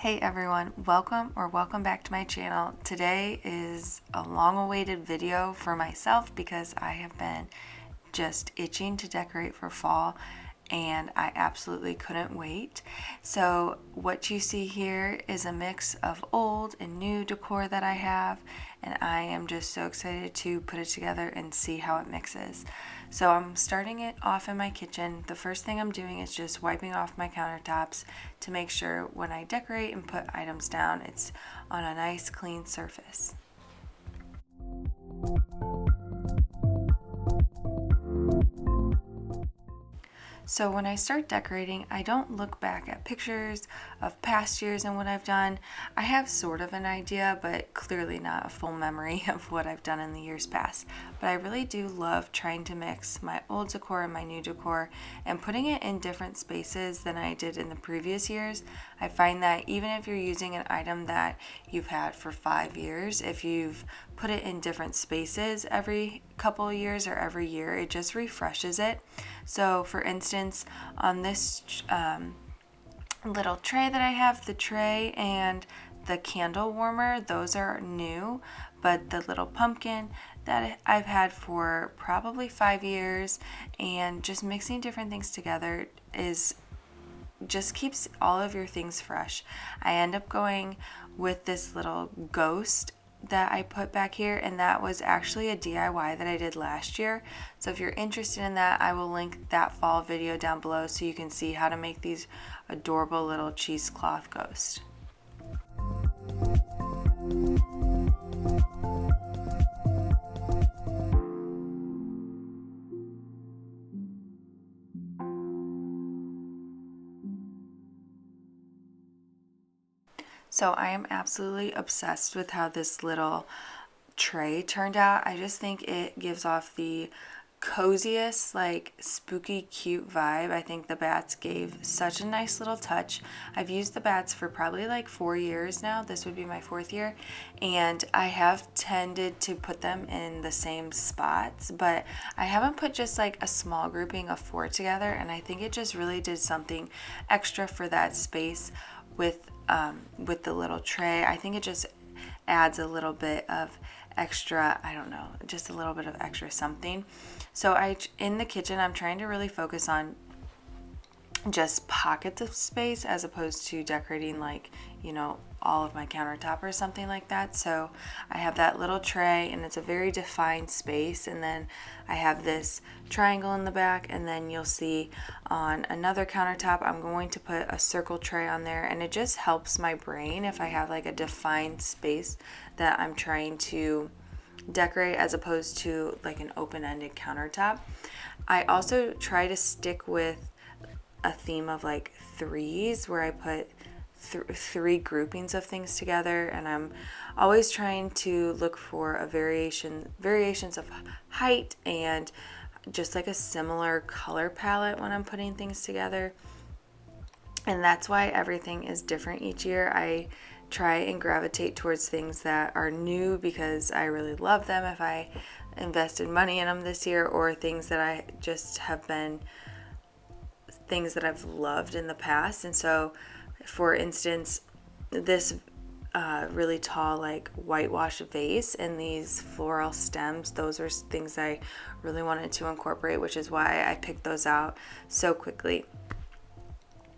Hey everyone, welcome back to my channel. Today is a long-awaited video for myself because I have been just itching to decorate for fall and I absolutely couldn't wait. So what you see here is a mix of old and new decor that I have, and I am just so excited to put it together and see how it mixes. So I'm starting it off in my kitchen. The first thing I'm doing is just wiping off my countertops to make sure when I decorate and put items down, it's on a nice clean surface. So when I start decorating, I don't look back at pictures of past years and what I've done. I have sort of an idea, but clearly not a full memory of what I've done in the years past. But I really do love trying to mix my old decor and my new decor and putting it in different spaces than I did in the previous years. I find that even if you're using an item that you've had for 5 years, if you've put it in different spaces every couple of years or every year, it just refreshes it. So for instance, on this little tray that I have, the tray and the candle warmer, those are new, but the little pumpkin that I've had for probably 5 years, and just mixing different things together just keeps all of your things fresh. I end up going with this little ghost that I put back here, and that was actually a DIY that I did last year. So if you're interested in that, I will link that fall video down below so you can see how to make these adorable little cheesecloth ghosts. So I am absolutely obsessed with how this little tray turned out. I just think it gives off the coziest, like spooky, cute vibe. I think the bats gave such a nice little touch. I've used the bats for probably like 4 years now. This would be my 4th year, and I have tended to put them in the same spots, but I haven't put just like a small grouping of 4 together, and I think it just really did something extra for that space with the little tray. I think it just adds a little bit of extra, I don't know, just a little bit of extra something. So in the kitchen, I'm trying to really focus on just pockets of space as opposed to decorating like, all of my countertop or something like that. So I have that little tray and it's a very defined space, and then I have this triangle in the back, and then you'll see on another countertop I'm going to put a circle tray on there, and it just helps my brain if I have like a defined space that I'm trying to decorate as opposed to like an open-ended countertop. I also try to stick with a theme of like threes, where I put 3 groupings of things together, and I'm always trying to look for a variations of height and just like a similar color palette when I'm putting things together. And that's why everything is different each year. I try and gravitate towards things that are new because I really love them if I invested money in them this year, or things that I just have been things that I've loved in the past. And so for instance, this really tall like whitewash vase and these floral stems, those are things I really wanted to incorporate, which is why I picked those out so quickly.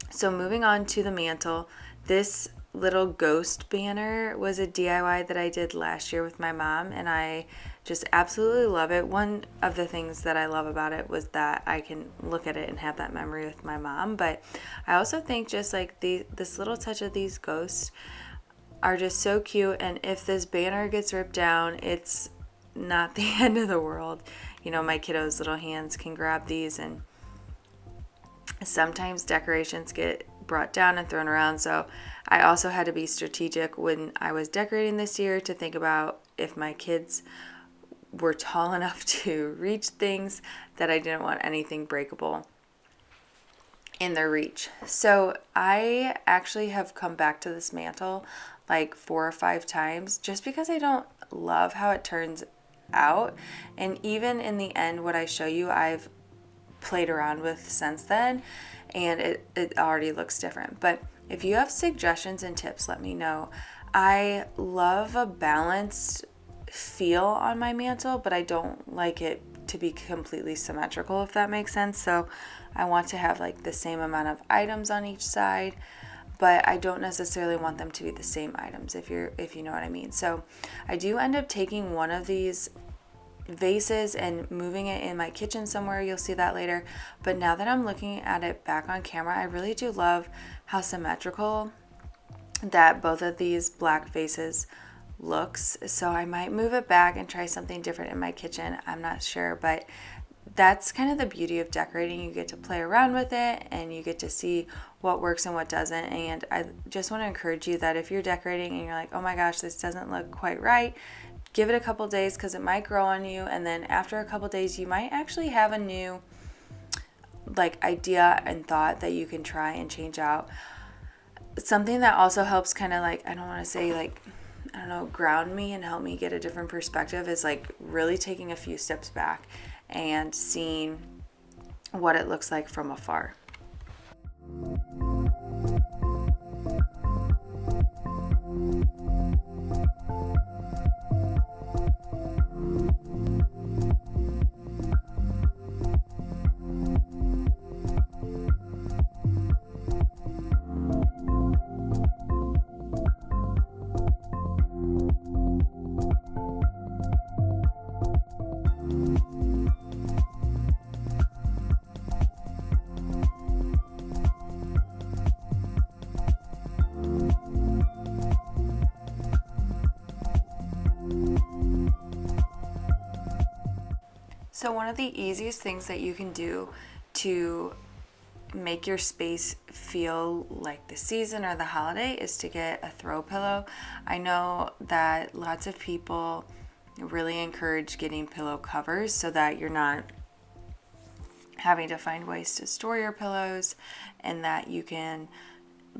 So moving on to the mantle, this little ghost banner was a DIY that I did last year with my mom, and I just absolutely love it. One of the things that I love about it was that I can look at it and have that memory with my mom, but I also think just like this little touch of these ghosts are just so cute, and if this banner gets ripped down, it's not the end of the world. My kiddos' little hands can grab these, and sometimes decorations get brought down and thrown around, so I also had to be strategic when I was decorating this year to think about if my kids were tall enough to reach things, that I didn't want anything breakable in their reach. So I actually have come back to this mantle like 4 or 5 times just because I don't love how it turns out, and even in the end what I show you I've played around with since then, and it already looks different. But If you have suggestions and tips, let me know. I love a balanced feel on my mantle, but I don't like it to be completely symmetrical, if that makes sense. So I want to have like the same amount of items on each side, but I don't necessarily want them to be the same items, if you know what I mean. So I do end up taking one of these vases and moving it in my kitchen somewhere. You'll see that later. But now that I'm looking at it back on camera, I really do love how symmetrical that both of these black vases looks. So I might move it back and try something different in my kitchen. I'm not sure, but that's kind of the beauty of decorating. You get to play around with it and you get to see what works and what doesn't. And I just want to encourage you that if you're decorating and you're like, oh my gosh, this doesn't look quite right, give it a couple days, because it might grow on you, and then after a couple days you might actually have a new like idea and thought that you can try and change out. Something that also helps kind of like, I don't want to say like, I don't know, ground me and help me get a different perspective is like really taking a few steps back and seeing what it looks like from afar. So one of the easiest things that you can do to make your space feel like the season or the holiday is to get a throw pillow. I know that lots of people really encourage getting pillow covers so that you're not having to find ways to store your pillows, and that you can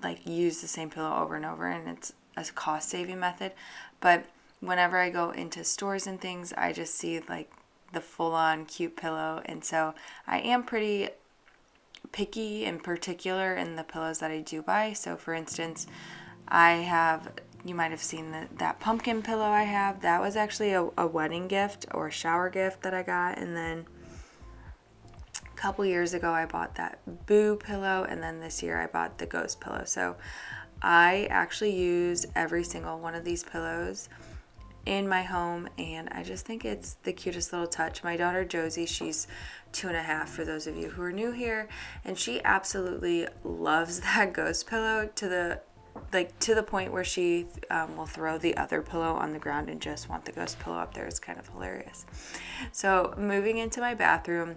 like use the same pillow over and over, and it's a cost saving method. But whenever I go into stores and things, I just see like the full-on cute pillow, and so I am pretty picky and particular in the pillows that I do buy. So for instance, you might have seen that pumpkin pillow I have. That was actually a wedding gift or a shower gift that I got, and then a couple years ago I bought that Boo pillow, and then this year I bought the Ghost pillow. So I actually use every single one of these pillows in my home, and I just think it's the cutest little touch. My daughter Josie, she's 2.5 for those of you who are new here, and she absolutely loves that Ghost pillow to the point where she will throw the other pillow on the ground and just want the Ghost pillow up there. It's kind of hilarious. So moving into my bathroom,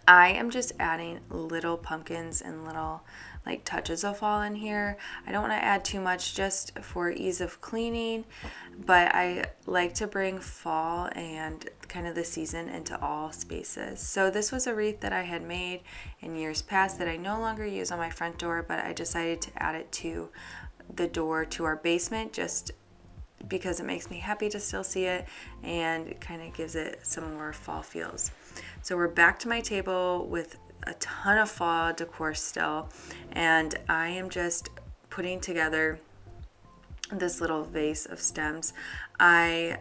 I am just adding little pumpkins and little like touches of fall in here. I don't want to add too much just for ease of cleaning, but I like to bring fall and kind of the season into all spaces. So this was a wreath that I had made in years past that I no longer use on my front door, but I decided to add it to the door to our basement just because it makes me happy to still see it, and it kind of gives it some more fall feels. So we're back to my table with a ton of fall decor still, and I am just putting together this little vase of stems. While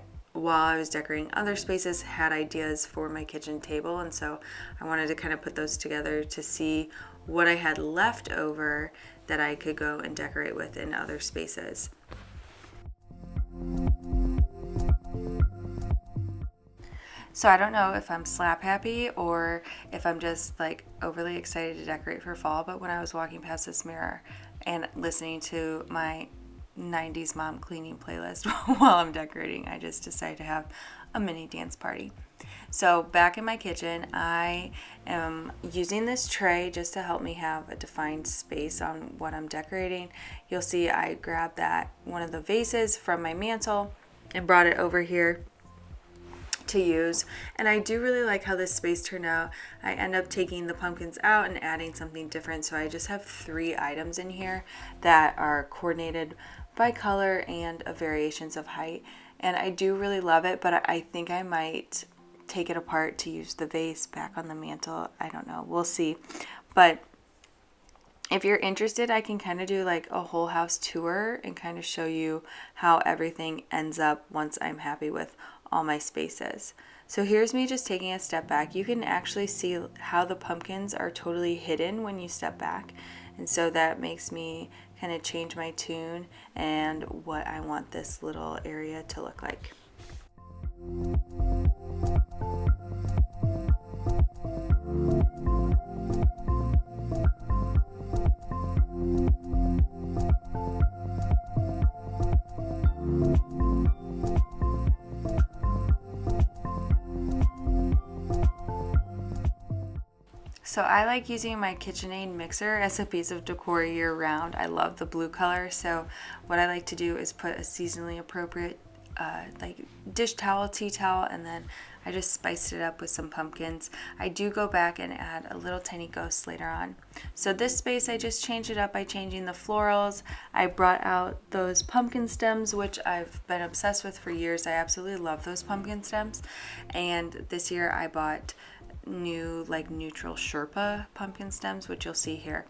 I was decorating other spaces, had ideas for my kitchen table, and so I wanted to kind of put those together to see what I had left over that I could go and decorate with in other spaces. So I don't know if I'm slap happy or if I'm just like overly excited to decorate for fall, but when I was walking past this mirror and listening to my 90s mom cleaning playlist while I'm decorating, I just decided to have a mini dance party. So back in my kitchen, I am using this tray just to help me have a defined space on what I'm decorating. You'll see I grabbed one of the vases from my mantle and brought it over here to use, and I do really like how this space turned out. I end up taking the pumpkins out and adding something different, so I just have 3 items in here that are coordinated by color and variations of height, and I do really love it, but I think I might take it apart to use the vase back on the mantle. I don't know, we'll see. But If you're interested, I can kind of do like a whole house tour and kind of show you how everything ends up once I'm happy with all my spaces. So here's me just taking a step back. You can actually see how the pumpkins are totally hidden when you step back. And so that makes me kind of change my tune and what I want this little area to look like. So I like using my KitchenAid mixer as a piece of decor year round. I love the blue color, so what I like to do is put a seasonally appropriate like dish towel, tea towel, and then I just spiced it up with some pumpkins. I do go back and add a little tiny ghost later on. So this space, I just changed it up by changing the florals. I brought out those pumpkin stems, which I've been obsessed with for years. I absolutely love those pumpkin stems. And this year I bought new like neutral Sherpa pumpkin stems, which you'll see here.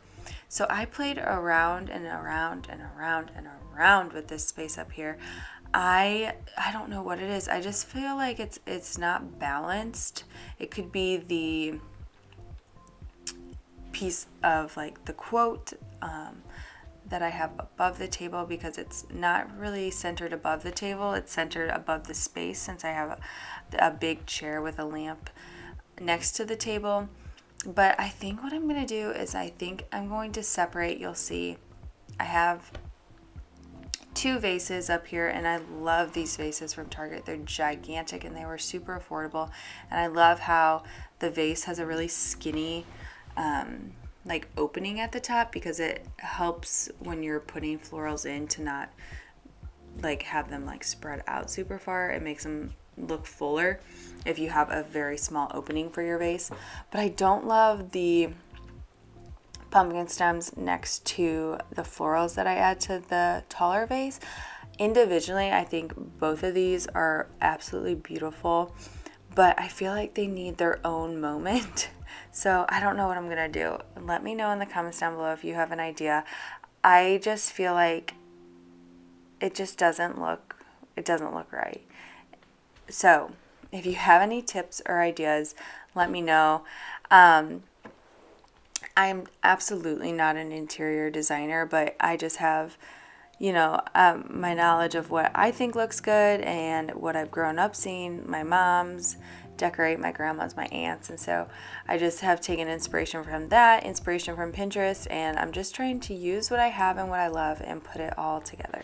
So I played around and around and around and around with this space up here. I don't know what it is. I just feel like it's not balanced. It could be the piece of like the quote that I have above the table, because it's not really centered above the table. It's centered above the space, since I have a big chair with a lamp next to the table. But I think what I'm going to do is I think I'm going to separate. You'll see I have two vases up here, and I love these vases from Target. They're gigantic and they were super affordable, and I love how the vase has a really skinny like opening at the top, because it helps when you're putting florals in to not like have them like spread out super far. It makes them look fuller if you have a very small opening for your vase. But I don't love the pumpkin stems next to the florals that I add to the taller vase. Individually, I think both of these are absolutely beautiful, but I feel like they need their own moment. So I don't know what I'm gonna do. Let me know in the comments down below if you have an idea. I just feel like it just doesn't look right. So if you have any tips or ideas, let me know. I'm absolutely not an interior designer, but I just have, my knowledge of what I think looks good and what I've grown up seeing my moms decorate, my grandmas, my aunts. And so I just have taken inspiration from that, inspiration from Pinterest, and I'm just trying to use what I have and what I love and put it all together.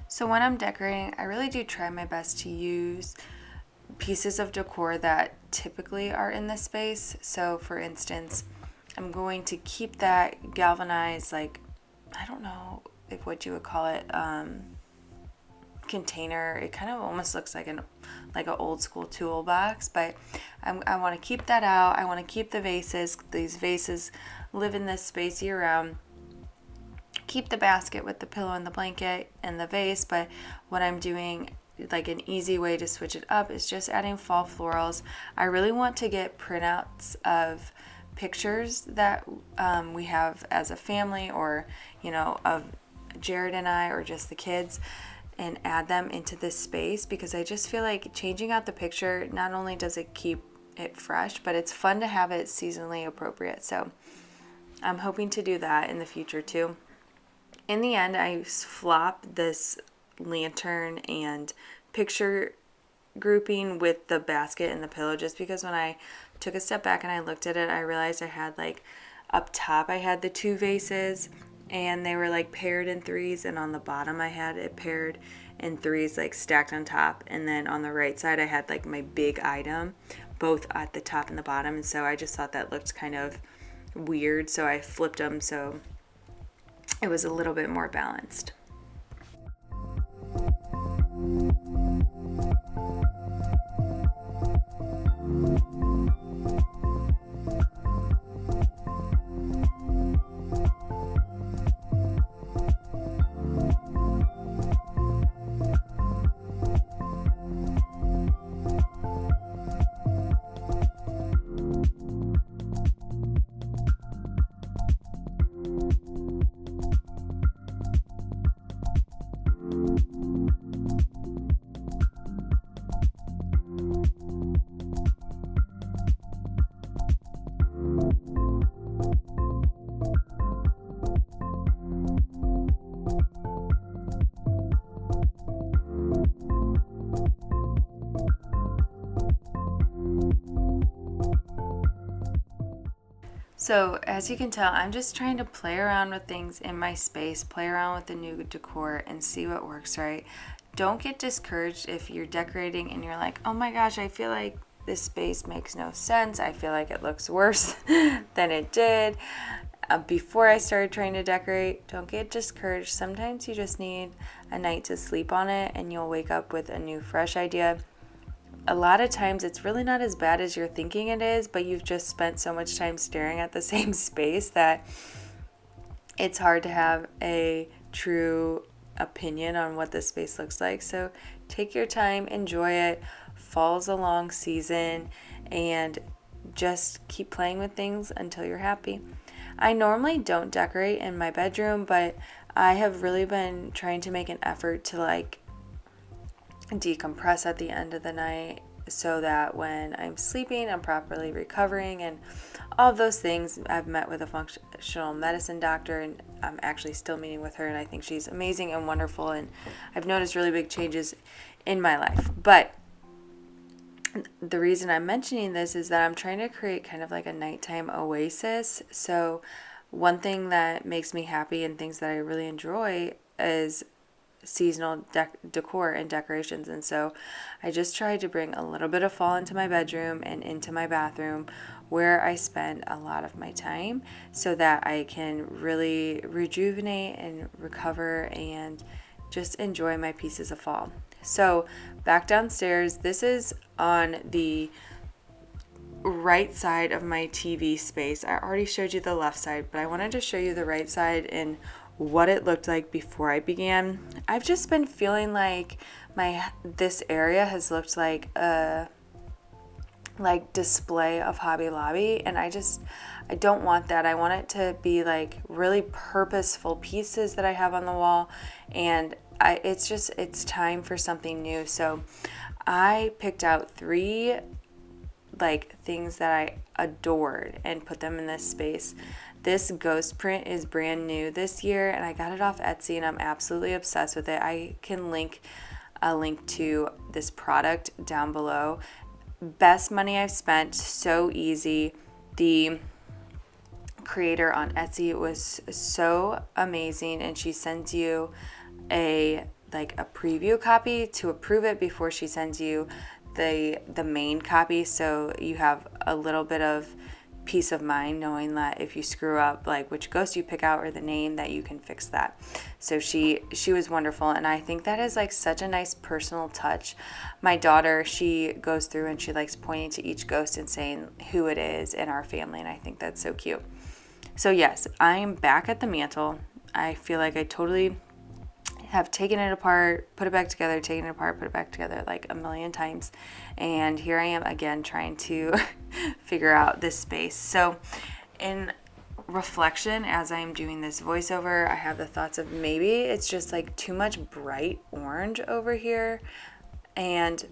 So when I'm decorating, I really do try my best to use pieces of decor that typically are in this space. So for instance, I'm going to keep that galvanized, like, I don't know if what you would call it, container. It kind of almost looks like an old school toolbox, but I want to keep that out. I want to keep the vases. These vases live in this space year round. Keep the basket with the pillow and the blanket and the vase, but what I'm doing, like an easy way to switch it up, is just adding fall florals. I really want to get printouts of pictures that we have as a family, or of Jared and I, or just the kids, and add them into this space, because I just feel like changing out the picture, not only does it keep it fresh, but it's fun to have it seasonally appropriate. So I'm hoping to do that in the future too. In the end, I flopped this lantern and picture grouping with the basket and the pillow, just because when I took a step back and I looked at it, I realized I had like up top I had the two vases and they were like paired in threes, and on the bottom I had it paired in threes, like stacked on top, and then on the right side I had like my big item both at the top and the bottom, and so I just thought that looked kind of weird, so I flipped them so it was a little bit more balanced. So as you can tell, I'm just trying to play around with things in my space, play around with the new decor and see what works, right? Don't get discouraged if you're decorating and you're like, oh my gosh, I feel like this space makes no sense. I feel like it looks worse than it did before I started trying to decorate. Don't get discouraged. Sometimes you just need a night to sleep on it and you'll wake up with a new fresh idea. A lot of times it's really not as bad as you're thinking it is, but you've just spent so much time staring at the same space that it's hard to have a true opinion on what this space looks like. So take your time, enjoy it. Fall's a long season, and just keep playing with things until you're happy. I normally don't decorate in my bedroom, but I have really been trying to make an effort to like decompress at the end of the night, so that when I'm sleeping, I'm properly recovering and all of those things. I've met with a functional medicine doctor, and I'm actually still meeting with her, and I think she's amazing and wonderful, and I've noticed really big changes in my life. But the reason I'm mentioning this is that I'm trying to create kind of like a nighttime oasis. So one thing that makes me happy and things that I really enjoy is seasonal decor and decorations, and so I just tried to bring a little bit of fall into my bedroom and into my bathroom, where I spend a lot of my time, so that I can really rejuvenate and recover and just enjoy my pieces of fall. So back downstairs, this is on the right side of my TV space. I already showed you the left side, but I wanted to show you the right side and what it looked like before I began. I've just been feeling like this area has looked like a display of Hobby Lobby, and I don't want that. I want it to be like really purposeful pieces that I have on the wall, and it's time for something new. So I picked out 3 like things that I adored and put them in this space. This ghost print is brand new this year, and I got it off Etsy, and I'm absolutely obsessed with it. I can link a link to this product down below. Best money I've spent, so easy. The creator on Etsy was so amazing, and she sends you a preview copy to approve it before she sends you the main copy, so you have a little bit of peace of mind knowing that if you screw up like which ghost you pick out or the name, that you can fix that. So she was wonderful, and I think that is like such a nice personal touch. My daughter, she goes through and she likes pointing to each ghost and saying who it is in our family, and I think that's so cute. So yes, I'm back at the mantle. I feel like I totally have taken it apart, put it back together, taken it apart, put it back together like a million times. And here I am again trying to figure out this space. So in reflection as I'm doing this voiceover, I have the thoughts of maybe it's just like too much bright orange over here, and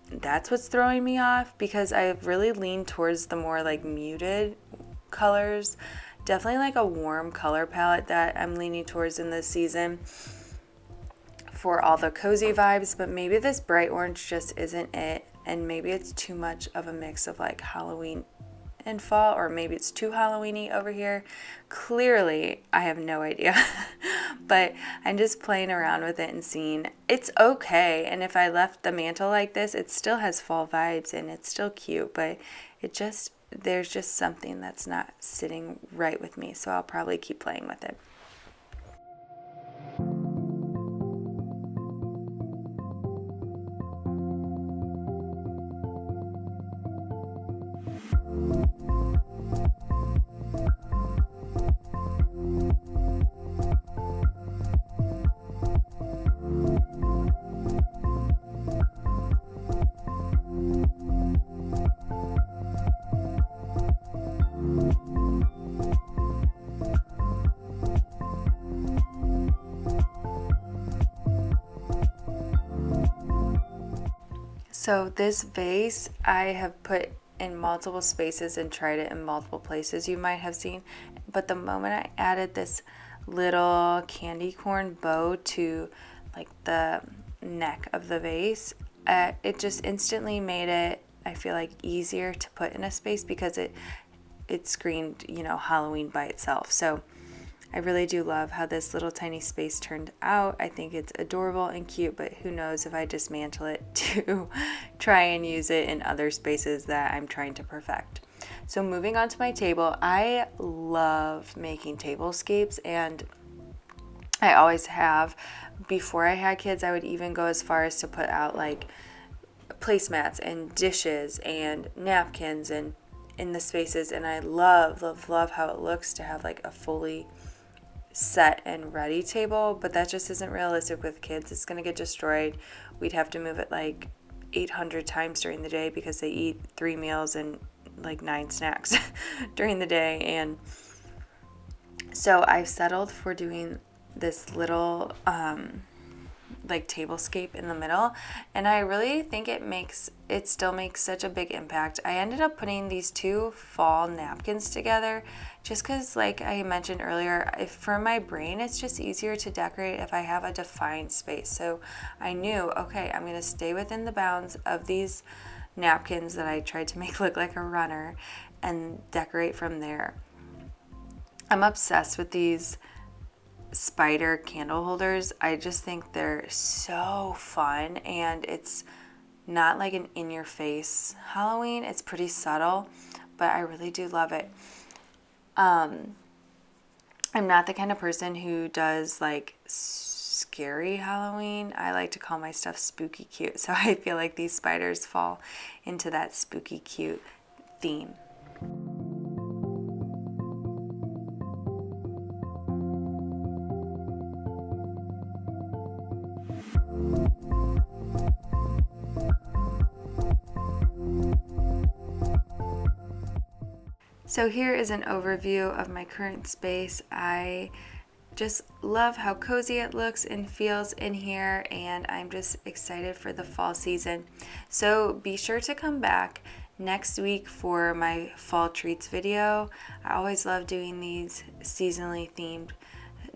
that's what's throwing me off, because I've really leaned towards the more like muted colors. Definitely like a warm color palette that I'm leaning towards in this season for all the cozy vibes, but maybe this bright orange just isn't it, and maybe it's too much of a mix of like Halloween and fall, or maybe it's too Halloween-y over here. Clearly, I have no idea, but I'm just playing around with it and seeing it's okay. And if I left the mantle like this, it still has fall vibes and it's still cute, but there's just something that's not sitting right with me, so I'll probably keep playing with it. So this vase I have put in multiple spaces and tried it in multiple places, you might have seen, but the moment I added this little candy corn bow to like the neck of the vase, it just instantly made it, I feel like, easier to put in a space, because it screamed, Halloween by itself. So I really do love how this little tiny space turned out. I think it's adorable and cute, but who knows if I dismantle it to try and use it in other spaces that I'm trying to perfect. So moving on to my table, I love making tablescapes, and I always have. Before I had kids, I would even go as far as to put out like placemats and dishes and napkins and in the spaces, and I love how it looks to have like a fully set and ready table, but that just isn't realistic with kids. It's going to get destroyed. We'd have to move it like 800 times during the day, because they eat 3 meals and like 9 snacks during the day. And so I've settled for doing this little like tablescape in the middle, and I really think it still makes such a big impact. I ended up putting these 2 fall napkins together just because, like I mentioned earlier, for my brain it's just easier to decorate if I have a defined space. So I knew, okay, I'm going to stay within the bounds of these napkins that I tried to make look like a runner and decorate from there. I'm obsessed with these spider candle holders. I just think they're so fun, and it's not like an in-your-face Halloween. It's pretty subtle, but I really do love it. I'm not the kind of person who does like scary Halloween. I like to call my stuff spooky cute, so I feel like these spiders fall into that spooky cute theme. So here is an overview of my current space. I just love how cozy it looks and feels in here, and I'm just excited for the fall season. So be sure to come back next week for my fall treats video. I always love doing these seasonally themed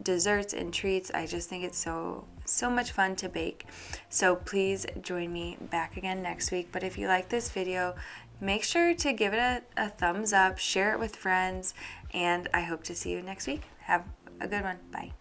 desserts and treats. I just think it's so much fun to bake. So please join me back again next week. But if you like this video, make sure to give it a thumbs up, share it with friends, and I hope to see you next week. Have a good one. Bye.